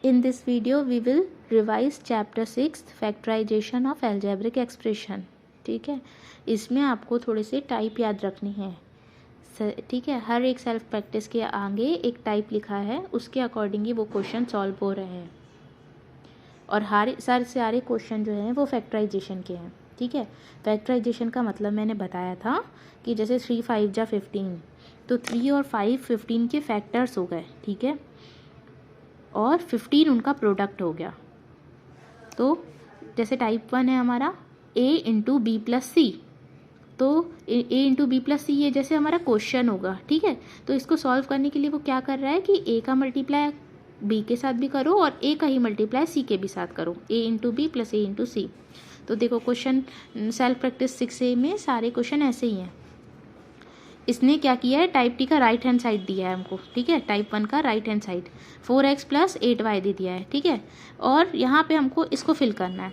In this video we will revise chapter 6 factorization of algebraic expression। ठीक है, इसमें आपको थोड़े से टाइप याद रखनी है। ठीक है, हर एक सेल्फ प्रैक्टिस के आगे एक टाइप लिखा है, उसके अकॉर्डिंग ही वो क्वेश्चन सॉल्व हो रहे हैं और सारे क्वेश्चन जो हैं वो फैक्टराइजेशन के हैं। ठीक है, फैक्टराइजेशन का मतलब मैंने बताया था कि जैसे 3 5 जा 15, तो 3 और 5 15 के फैक्टर्स हो गए। ठीक है, और 15 उनका प्रोडक्ट हो गया। तो जैसे टाइप 1 है हमारा a इंटू बी प्लस सी, तो a इंटू बी प्लस सी ये जैसे हमारा क्वेश्चन होगा। ठीक है, तो इसको सॉल्व करने के लिए वो क्या कर रहा है कि a का मल्टीप्लाई b के साथ भी करो और a का ही मल्टीप्लाई c के भी साथ करो, a into B plus a into C. तो देखो क्वेश्चन सेल्फ प्रैक्टिस 6a में सारे क्वेश्चन ऐसे ही हैं। इसने क्या किया है, टाइप टी का राइट हैंड साइड दिया है हमको। ठीक है, टाइप 1 का right hand side 4x plus 8y दे दिया है। ठीक है, और यहाँ पे हमको इसको फिल करना है,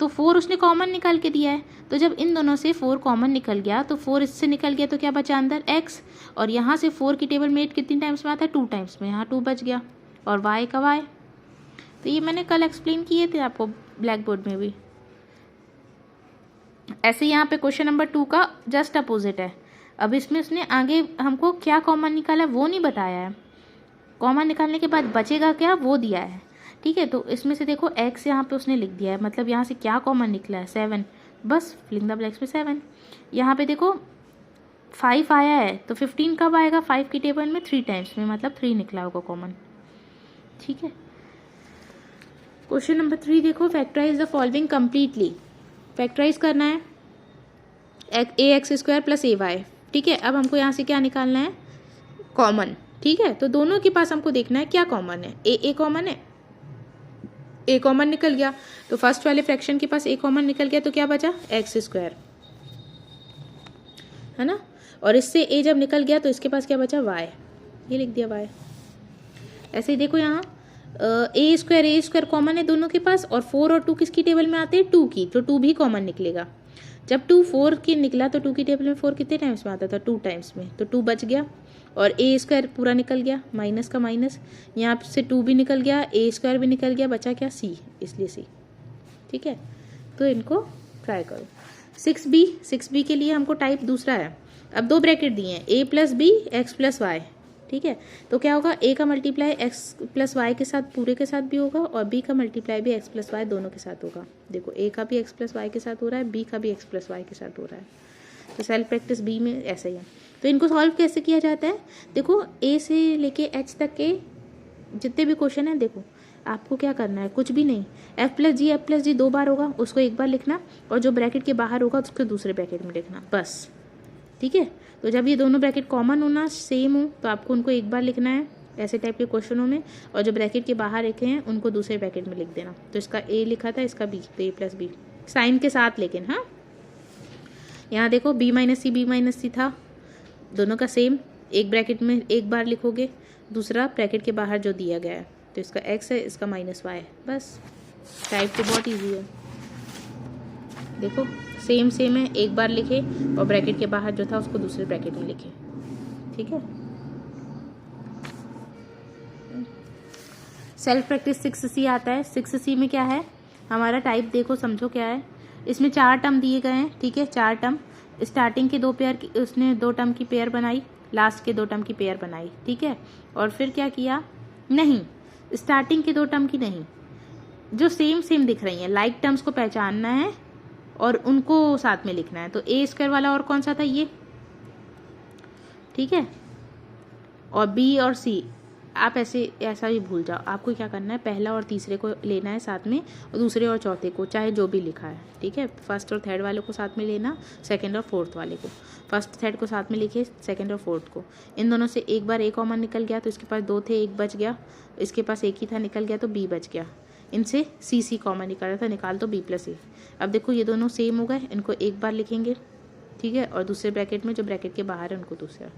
तो 4 उसने कॉमन निकाल के दिया है। तो जब इन दोनों से 4 कॉमन निकल गया तो 4 इससे निकल गया, तो क्या बचा अंदर x, और यहाँ से 4 की टेबल में 8 कितनी टाइम्स में आता है, 2 टाइम्स में, यहाँ 2 बच गया, और y का y। तो ये मैंने कल एक्सप्लेन किए थे आपको ब्लैक बोर्ड में भी। ऐसे यहाँ पे क्वेश्चन नंबर 2 का जस्ट अपोजिट है। अब इसमें उसने आगे हमको क्या कॉमन निकाला वो नहीं बताया है, कॉमन निकालने के बाद बचेगा क्या वो दिया है। ठीक है, तो इसमें से देखो x यहाँ पे उसने लिख दिया है, मतलब यहाँ से क्या कॉमन निकला है, 7, बस फिलिंग द ब्लैंक्स में 7। यहाँ पे देखो 5 आया है, तो 15 कब आएगा, 5 की टेबल में 3 टाइम्स में, मतलब 3 निकला होगा कॉमन। ठीक है, क्वेश्चन नंबर 3 देखो, factorise the following completely. Factorise करना है ax² प्लस ay। ठीक है, अब हमको यहाँ से क्या निकालना है, कॉमन। ठीक है, तो दोनों के पास हमको देखना है क्या कॉमन है, a कॉमन है, a कॉमन निकल गया, तो फर्स्ट वाले फ्रैक्शन के पास a कॉमन निकल गया, तो क्या बचा x², है ना, और इससे a जब निकल गया तो इसके पास क्या बचा y, ये लिख दिया y। ऐसे ही देखो यहाँ a² कॉमन है दोनों के पास, और 4 और 2 किसकी टेबल में आते हैं, 2 की, तो 2 भी कॉमन निकलेगा। जब 2 4 की निकला तो 2 की टेबल में 4 कितने टाइम्स में आता था, 2 टाइम्स में, तो 2 बच गया, और a² पूरा निकल गया, माइनस का माइनस, यहाँ से 2 भी निकल गया, a² भी निकल गया, बचा क्या c, इसलिए c। ठीक है, तो इनको ट्राई करो। 6b के लिए हमको टाइप दूसरा है। अब 2 ब्रैकेट दिए हैं, a plus b x plus y. ठीक है, तो क्या होगा, a का मल्टीप्लाई x प्लस वाई के साथ पूरे के साथ भी होगा, और b का मल्टीप्लाई भी x प्लस वाई दोनों के साथ होगा। देखो a का भी x प्लस वाई के साथ हो रहा है, b का भी x प्लस वाई के साथ हो रहा है। तो सेल्फ प्रैक्टिस b में ऐसा ही है। तो इनको सॉल्व कैसे किया जाता है, देखो a से लेके h तक के जितने भी क्वेश्चन हैं, देखो आपको क्या करना है, कुछ भी नहीं, f प्लस जी 2 बार होगा, उसको एक बार लिखना, और जो ब्रैकेट के बाहर होगा उसको दूसरे ब्रैकेट में लिखना, बस। ठीक है, तो जब ये दोनों ब्रैकेट कॉमन होना सेम हो तो आपको उनको एक बार लिखना है ऐसे टाइप के क्वेश्चनों में, और जो ब्रैकेट के बाहर लिखे हैं उनको दूसरे ब्रैकेट में लिख देना। तो इसका a लिखा था, इसका b, तो a प्लस बी साइन के साथ, लेकिन हाँ यहाँ देखो b माइनस सी था, दोनों का सेम, एक ब्रैकेट में एक बार लिखोगे, दूसरा ब्रैकेट के बाहर जो दिया गया है, तो इसका x है, इसका माइनस y है, बस। टाइप तो बहुत ईजी है, देखो सेम है, एक बार लिखे और ब्रैकेट के बाहर जो था उसको दूसरे ब्रैकेट में लिखे। ठीक है, सेल्फ प्रैक्टिस 6c आता है। 6c में क्या है हमारा टाइप, देखो समझो क्या है, इसमें 4 टर्म दिए गए हैं। ठीक है, 4 टर्म, स्टार्टिंग के 2 पेयर की उसने 2 टर्म की पेयर बनाई, लास्ट के 2 टर्म की पेयर बनाई। ठीक है, और फिर क्या किया, नहीं स्टार्टिंग के 2 टर्म की नहीं, जो सेम दिख रही हैं लाइक टर्म्स को पहचानना है और उनको साथ में लिखना है। तो a² वाला और कौन सा था, ये। ठीक है, और b और c आप ऐसा भी भूल जाओ, आपको क्या करना है, पहला और तीसरे को लेना है साथ में, और दूसरे और चौथे को चाहे जो भी लिखा है। ठीक है, फर्स्ट और थर्ड वाले को साथ में लेना, सेकंड और फोर्थ वाले को, फर्स्ट थर्ड को साथ में लिखे, सेकंड और फोर्थ को। इन दोनों से एक बार a कॉमन निकल गया, तो इसके पास 2 थे, एक बच गया, इसके पास एक ही था, निकल गया, तो b बच गया। इनसे c कॉमन निकाला था, निकाल तो b प्लस a। अब देखो ये दोनों सेम हो गए, इनको एक बार लिखेंगे। ठीक है, और दूसरे ब्रैकेट में जो ब्रैकेट के बाहर है उनको दूसरा।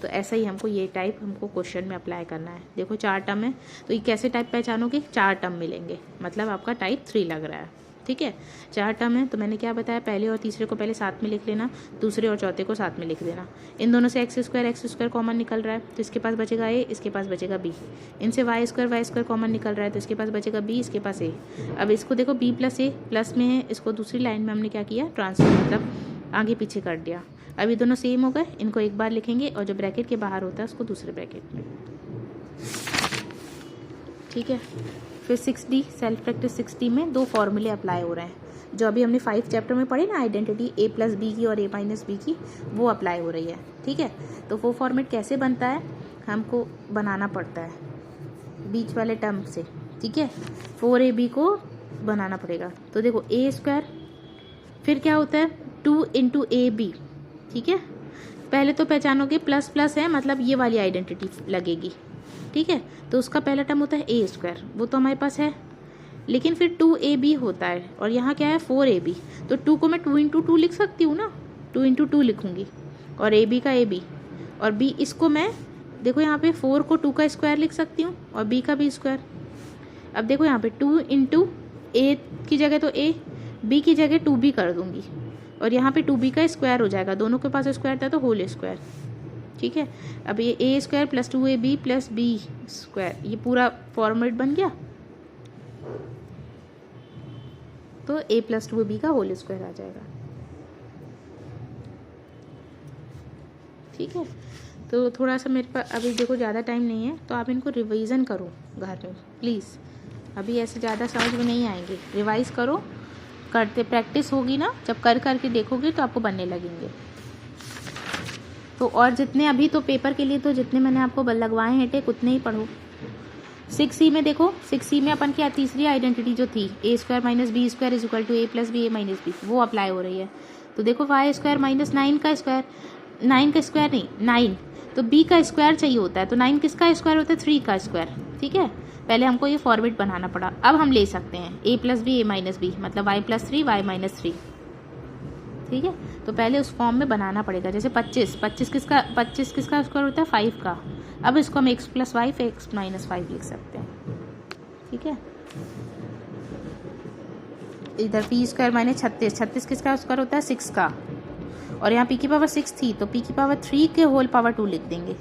तो ऐसा ही हमको ये टाइप हमको क्वेश्चन में अप्लाई करना है। देखो 4 टर्म है, तो ये कैसे टाइप पहचानोगे, 4 टर्म मिलेंगे, मतलब आपका टाइप 3 लग रहा है। ठीक है, 4 टर्म है, तो मैंने क्या बताया, पहले और तीसरे को पहले साथ में लिख लेना, दूसरे और चौथे को साथ में लिख देना। इन दोनों से एक्स स्क्वायर कॉमन निकल रहा है, तो इसके पास बचेगा ए, इसके पास बचेगा बी। इनसे वाई स्क्वायर कॉमन निकल रहा है, तो इसके पास बचेगा बी, इसके पास ए। अब इसको देखो बी प्लस ए प्लस में है, इसको दूसरी लाइन में हमने क्या किया, ट्रांसफर मतलब आगे पीछे कर दिया। अब ये दोनों सेम हो गए, इनको एक बार लिखेंगे और जो ब्रैकेट के बाहर होता है उसको दूसरे ब्रैकेट में। ठीक है, फिर 6D सेल्फ प्रैक्टिस 6D में 2 फॉर्मूले अप्लाई हो रहे हैं, जो अभी हमने 5 चैप्टर में पढ़े ना, आइडेंटिटी a प्लस बी की और a माइनस बी की, वो अप्लाई हो रही है। ठीक है, तो वो फॉर्मेट कैसे बनता है, हमको बनाना पड़ता है बीच वाले टर्म से। ठीक है, 4ab को बनाना पड़ेगा। तो देखो a स्क्वायर, फिर क्या होता है 2 इंटू ab। ठीक है, पहले तो पहचानोगे प्लस प्लस है मतलब ये वाली आइडेंटिटी लगेगी। ठीक है, तो उसका पहला टर्म होता है ए स्क्वायर, वो तो हमारे पास है, लेकिन फिर 2ab होता है और यहाँ क्या है 4ab, तो 2 को मैं 2 इंटू 2 लिख सकती हूँ ना, 2 इंटू 2 लिखूँगी और ab का ab, और b इसको मैं देखो यहाँ पे 4 को 2 का स्क्वायर लिख सकती हूँ और b का b स्क्वायर। अब देखो यहाँ पे 2 इंटू a की जगह तो a, b की जगह 2b कर दूँगी और यहाँ पे 2b का स्क्वायर हो जाएगा, दोनों के पास स्क्वायर था तो होल स्क्वायर। ठीक है, अब ये a square plus 2ab plus b square, ये पूरा फॉर्मेट बन गया, तो a प्लस 2ab का होल स्क्वायर आ जाएगा। ठीक है, तो थोड़ा सा मेरे पास अभी देखो ज़्यादा टाइम नहीं है, तो आप इनको रिवीजन करो घर में प्लीज़, अभी ऐसे ज़्यादा समझ में नहीं आएंगे, रिवाइज करो, करते प्रैक्टिस होगी ना, जब कर करके देखोगे तो आपको बनने लगेंगे। तो और जितने अभी तो पेपर के लिए तो जितने मैंने आपको लगवाए हैं टेक उतने ही पढ़ो। 6C में देखो, 6C में अपन की तीसरी आइडेंटिटी जो थी a square minus b square is equal to a plus b a minus b, वो अप्लाई हो रही है। तो देखो वाई स्क्वायर माइनस 9 का स्क्वायर, 9 का स्क्वायर नहीं 9, तो b का स्क्वायर चाहिए होता है, तो 9 किसका स्क्वायर होता है 3 का स्क्वायर। ठीक है, पहले हमको ये फॉर्मेट बनाना पड़ा, अब हम ले सकते हैं a plus b a minus b मतलब y प्लस 3 y माइनस 3। ठीक है, तो पहले उस फॉर्म में बनाना पड़ेगा। जैसे 25 किसका स्क्वायर होता है 5 का, अब इसको हम x प्लस वाई फिर x माइनस 5 लिख सकते हैं। ठीक है, इधर p स्क्वायर माइनस 36 किसका स्क्वायर होता है 6 का, और यहाँ p की पावर 6 थी तो p की पावर 3 के होल पावर 2 लिख देंगे।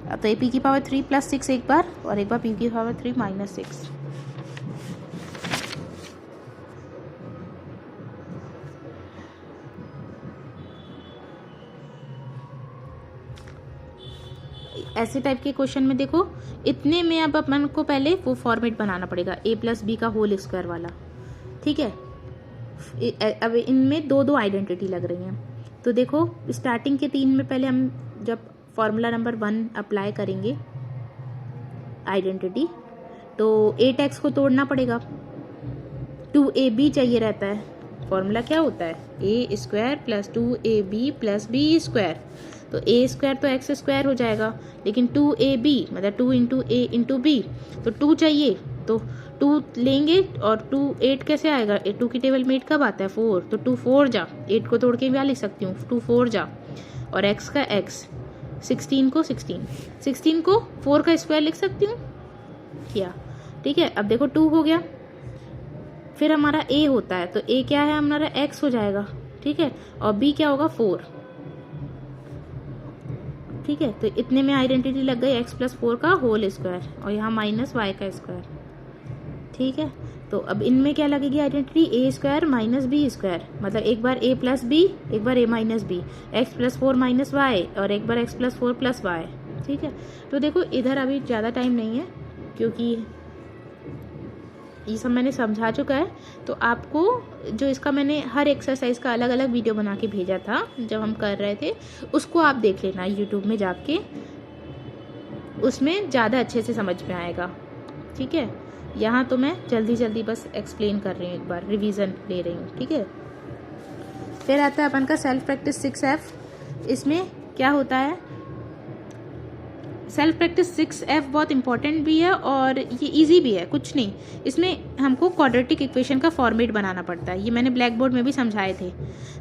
अब तो p की पावर 3 प्लस 6 एक बार, और एक बार p की पावर 3 माइनस 6। ऐसे टाइप के क्वेश्चन में देखो, इतने में अब अपन को पहले वो फॉर्मेट बनाना पड़ेगा a प्लस बी का होल स्क्वायर वाला। ठीक है, अब इनमें 2 आइडेंटिटी लग रही हैं, तो देखो स्टार्टिंग के 3 में पहले हम जब फॉर्मूला नंबर 1 अप्लाई करेंगे आइडेंटिटी, तो 8x को तोड़ना पड़ेगा, 2ab चाहिए रहता है। फॉर्मूला क्या होता है a square plus 2ab plus b square, तो a स्क्वायर तो x स्क्वायर हो जाएगा, लेकिन 2ab मतलब 2 इंटू a इंटू b, तो 2 चाहिए, तो 2 लेंगे और 2 8 कैसे आएगा, 2 की टेबल में 8 कब आता है 4, तो 2 4 जा, 8 को तोड़ के क्या लिख सकती हूँ 2 4 जा, और x का x, 16 को 4 का स्क्वायर लिख सकती हूँ क्या। ठीक है, अब देखो 2 हो गया, फिर हमारा a होता है, तो a क्या है हमारा x हो जाएगा। ठीक है, और b क्या होगा 4। ठीक है, तो इतने में आइडेंटिटी लग गई x प्लस 4 का होल स्क्वायर, और यहाँ माइनस y का स्क्वायर। ठीक है, तो अब इनमें क्या लगेगी identity a square minus b square, मतलब एक बार a प्लस बी, एक बार a minus b, x plus 4 minus y, और एक बार x प्लस 4 प्लस वाई। ठीक है, तो देखो इधर अभी ज़्यादा टाइम नहीं है क्योंकि ये सब मैंने समझा चुका है, तो आपको जो इसका मैंने हर एक्सरसाइज का अलग अलग वीडियो बना के भेजा था जब हम कर रहे थे, उसको आप देख लेना यूट्यूब में जाके, उसमें ज़्यादा अच्छे से समझ में आएगा। ठीक है, यहाँ तो मैं जल्दी बस एक्सप्लेन कर रही हूँ, एक बार रिवीजन ले रही हूँ। ठीक है, फिर आता है अपन का सेल्फ प्रैक्टिस 6F। इसमें क्या होता है, सेल्फ प्रैक्टिस 6F बहुत इंपॉर्टेंट भी है और ये इजी भी है, कुछ नहीं, इसमें हमको क्वाड्रेटिक इक्वेशन का फॉर्मेट बनाना पड़ता है। ये मैंने ब्लैक बोर्ड में भी समझाए थे।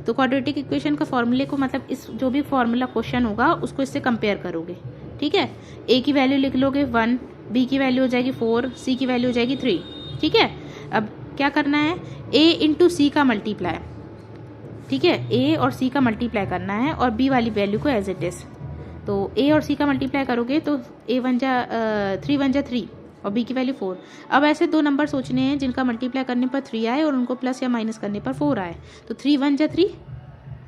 तो क्वाड्रेटिक इक्वेशन का फॉर्मूले को मतलब इस जो भी फॉर्मूला क्वेश्चन होगा उसको इससे कंपेयर करोगे। ठीक है, a की वैल्यू लिख लोगे 1, b की वैल्यू हो जाएगी 4, c की वैल्यू हो जाएगी 3। ठीक है, अब क्या करना है, ए इंटू सी का मल्टीप्लाई, ठीक है, ए और सी का मल्टीप्लाई करना है और बी वाली वैल्यू को एज इट इज। तो ए और सी का मल्टीप्लाई करोगे तो ए 1 जा 3 1 जा 3 और बी की वैल्यू 4। अब ऐसे दो नंबर सोचने हैं जिनका मल्टीप्लाई करने पर 3 आए और उनको प्लस या माइनस करने पर 4 आए। तो 3 1 जा 3,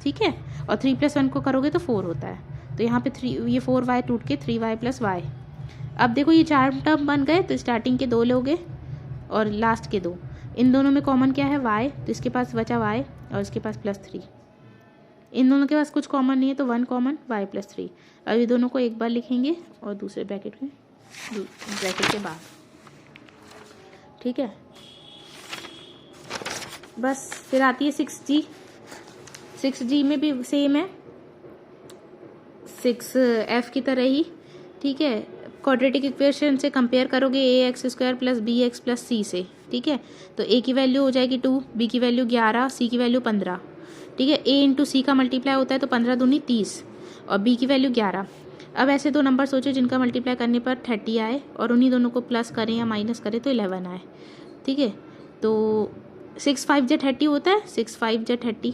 ठीक है, और 3 + 1 को करोगे तो 4 होता है। तो यहाँ पे 3, ये 4y टूट के 3y + y। अब देखो ये 4 टर्म बन गए, तो स्टार्टिंग के 2 लोगे और लास्ट के 2, इन दोनों में कॉमन क्या है, y, तो इसके पास बचा y और इसके पास +3। इन दोनों के पास कुछ कॉमन नहीं है तो 1 कॉमन, y + 3। अब ये दोनों को एक बार लिखेंगे और दूसरे ब्रैकेट के बाहर, ठीक है। बस फिर आती है 6g। 6g में भी सेम है, 6f की तरह ही, ठीक है। क्वाड्रेटिक इक्वेशन से कंपेयर करोगे ax² + bx + c से, ठीक है। तो a की वैल्यू हो जाएगी 2, b की वैल्यू 11, c की वैल्यू 15, ठीक है। a इंटू सी का मल्टीप्लाई होता है तो 15 दूनी 30 और b की वैल्यू 11। अब ऐसे दो नंबर सोचो जिनका मल्टीप्लाई करने पर 30 आए और उन्हीं दोनों को प्लस करें या माइनस करें तो 11 आए, ठीक है। तो 6 5 जा 30 होता है, 6 5 जा 30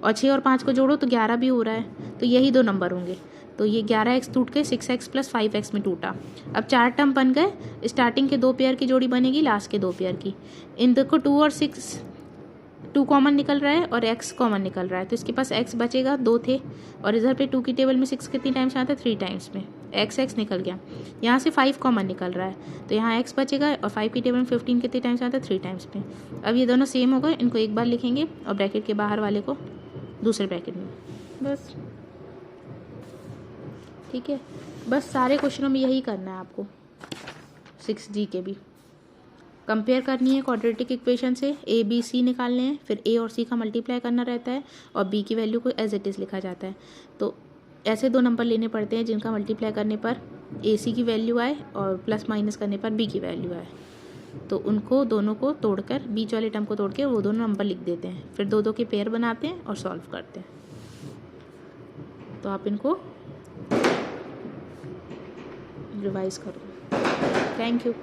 और 6 और 5 को जोड़ो तो 11 भी हो रहा है। तो यही दो नंबर होंगे। तो ये 11x टूट के 6x + 5x में टूटा। अब 4 टर्म बन गए, स्टार्टिंग के 2 पेयर की जोड़ी बनेगी लास्ट के 2 पेयर की। इन देखो 2 और 6, 2 कॉमन निकल रहा है और x कॉमन निकल रहा है, तो इसके पास x बचेगा, 2 थे और इधर पे 2 की टेबल में 6 कितनी टाइम्स आता है, 3 टाइम्स में, x निकल गया। यहाँ से 5 कॉमन निकल रहा है तो यहाँ x बचेगा और 5 की टेबल में 15 कितनी टाइम्स आता है, 3 टाइम्स में। अब ये दोनों सेम हो गए, इनको एक बार लिखेंगे और ब्रैकेट के बाहर वाले को दूसरे ब्रैकेट में, बस, ठीक है। बस सारे क्वेश्चनों में यही करना है आपको। 6g के भी कंपेयर करनी है क्वाड्रेटिक इक्वेशन से, a b c निकालने हैं, फिर a और c का मल्टीप्लाई करना रहता है और b की वैल्यू को एज इट इज़ लिखा जाता है। तो ऐसे दो नंबर लेने पड़ते हैं जिनका मल्टीप्लाई करने पर a c की वैल्यू आए और प्लस माइनस करने पर b की वैल्यू आए। तो उनको दोनों को तोड़कर, बीच वाले टर्म को तोड़ के वो दोनों नंबर लिख देते हैं, फिर 2 2 के पेयर बनाते हैं और सॉल्व करते हैं। तो आप इनको रिवाइज करो। Thank you.